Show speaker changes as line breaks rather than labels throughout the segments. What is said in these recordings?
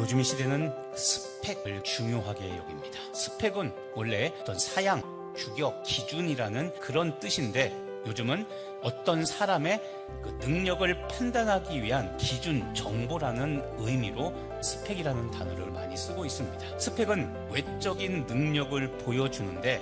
요즘 이 시대는 스펙을 중요하게 여깁니다. 스펙은 원래 어떤 사양, 규격, 기준이라는 그런 뜻인데 요즘은 어떤 사람의 그 능력을 판단하기 위한 기준, 정보라는 의미로 스펙이라는 단어를 많이 쓰고 있습니다. 스펙은 외적인 능력을 보여주는데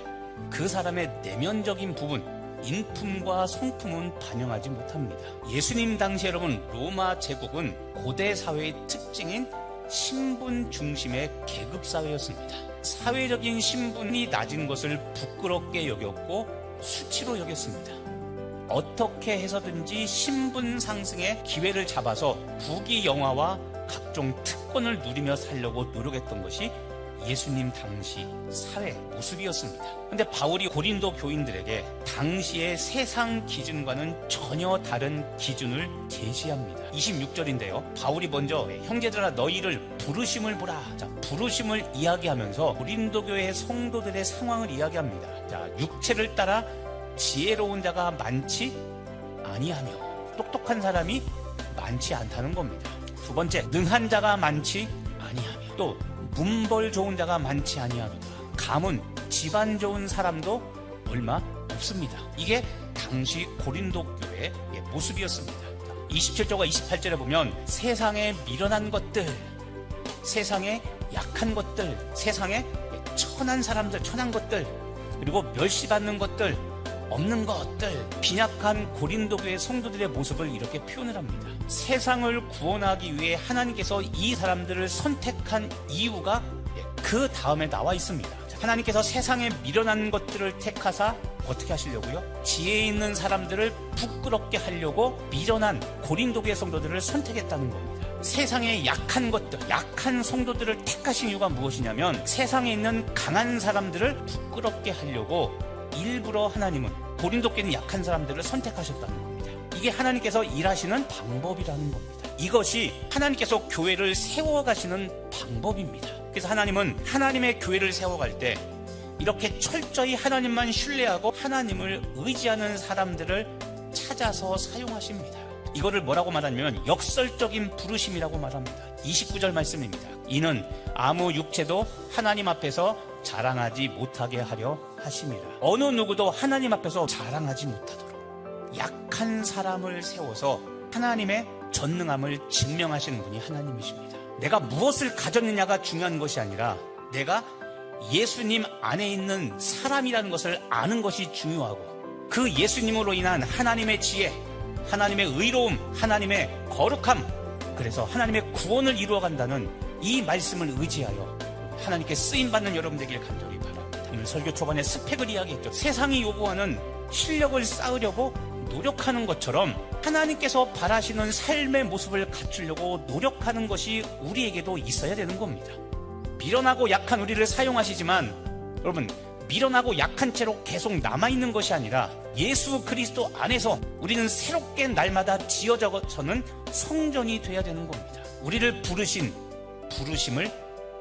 그 사람의 내면적인 부분, 인품과 성품은 반영하지 못합니다. 예수님 당시 여러분 로마 제국은 고대 사회의 특징인 신분 중심의 계급 사회였습니다. 사회적인 신분이 낮은 것을 부끄럽게 여겼고 수치로 여겼습니다. 어떻게 해서든지 신분 상승의 기회를 잡아서 부귀영화와 각종 특권을 누리며 살려고 노력했던 것이 예수님 당시 사회 모습이었습니다. 그런데 바울이 고린도 교인들에게 당시의 세상 기준과는 전혀 다른 기준을 제시합니다. 26절인데요. 바울이 먼저 형제들아 너희를 부르심을 보라. 자, 부르심을 이야기하면서 고린도 교회 성도들의 상황을 이야기합니다. 자, 육체를 따라 지혜로운 자가 많지 아니하며 똑똑한 사람이 많지 않다는 겁니다. 두 번째, 능한 자가 많지 아니하며 또 문벌 좋은 자가 많지 아니하도다. 가문, 집안 좋은 사람도 얼마 없습니다. 이게 당시 고린도 교회의 모습이었습니다. 27절과 28절에 보면 세상에 미련한 것들, 세상에 약한 것들, 세상에 천한 사람들, 천한 것들, 그리고 멸시받는 것들, 없는 것들, 빈약한 고린도 교회 성도들의 모습을 이렇게 표현을 합니다. 세상을 구원하기 위해 하나님께서 이 사람들을 선택한 이유가 그 다음에 나와 있습니다. 하나님께서 세상에 미련한 것들을 택하사 어떻게 하시려고요? 지혜 있는 사람들을 부끄럽게 하려고 미련한 고린도 교회 성도들을 선택했다는 겁니다. 세상에 약한 것들, 약한 성도들을 택하신 이유가 무엇이냐면 세상에 있는 강한 사람들을 부끄럽게 하려고 일부러 하나님은 고린도 교회는 약한 사람들을 선택하셨다는 겁니다. 이게 하나님께서 일하시는 방법이라는 겁니다. 이것이 하나님께서 교회를 세워가시는 방법입니다. 그래서 하나님은 하나님의 교회를 세워갈 때 이렇게 철저히 하나님만 신뢰하고 하나님을 의지하는 사람들을 찾아서 사용하십니다. 이거를 뭐라고 말하냐면 역설적인 부르심이라고 말합니다. 29절 말씀입니다. 이는 아무 육체도 하나님 앞에서 자랑하지 못하게 하려 하심이라. 어느 누구도 하나님 앞에서 자랑하지 못하도록 약한 사람을 세워서 하나님의 전능함을 증명하시는 분이 하나님이십니다. 내가 무엇을 가졌느냐가 중요한 것이 아니라 내가 예수님 안에 있는 사람이라는 것을 아는 것이 중요하고 그 예수님으로 인한 하나님의 지혜, 하나님의 의로움, 하나님의 거룩함, 그래서 하나님의 구원을 이루어간다는 이 말씀을 의지하여 하나님께 쓰임받는 여러분 되길 간절히 바랍니다. 오늘 설교 초반에 스펙을 이야기했죠. 세상이 요구하는 실력을 쌓으려고 노력하는 것처럼 하나님께서 바라시는 삶의 모습을 갖추려고 노력하는 것이 우리에게도 있어야 되는 겁니다. 미련하고 약한 우리를 사용하시지만 여러분 미련하고 약한 채로 계속 남아있는 것이 아니라 예수 그리스도 안에서 우리는 새롭게 날마다 지어져서는 성전이 돼야 되는 겁니다. 우리를 부르신 부르심을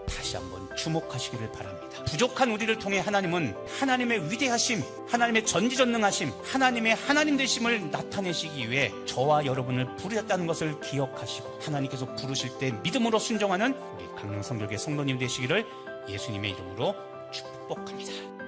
다시 한번 주목하시기를 바랍니다. 부족한 우리를 통해 하나님은 하나님의 위대하심, 하나님의 전지전능하심, 하나님의 하나님 되심을 나타내시기 위해 저와 여러분을 부르셨다는 것을 기억하시고 하나님께서 부르실 때 믿음으로 순종하는 우리 강릉 성결교회 성도님 되시기를 예수님의 이름으로 축복합니다.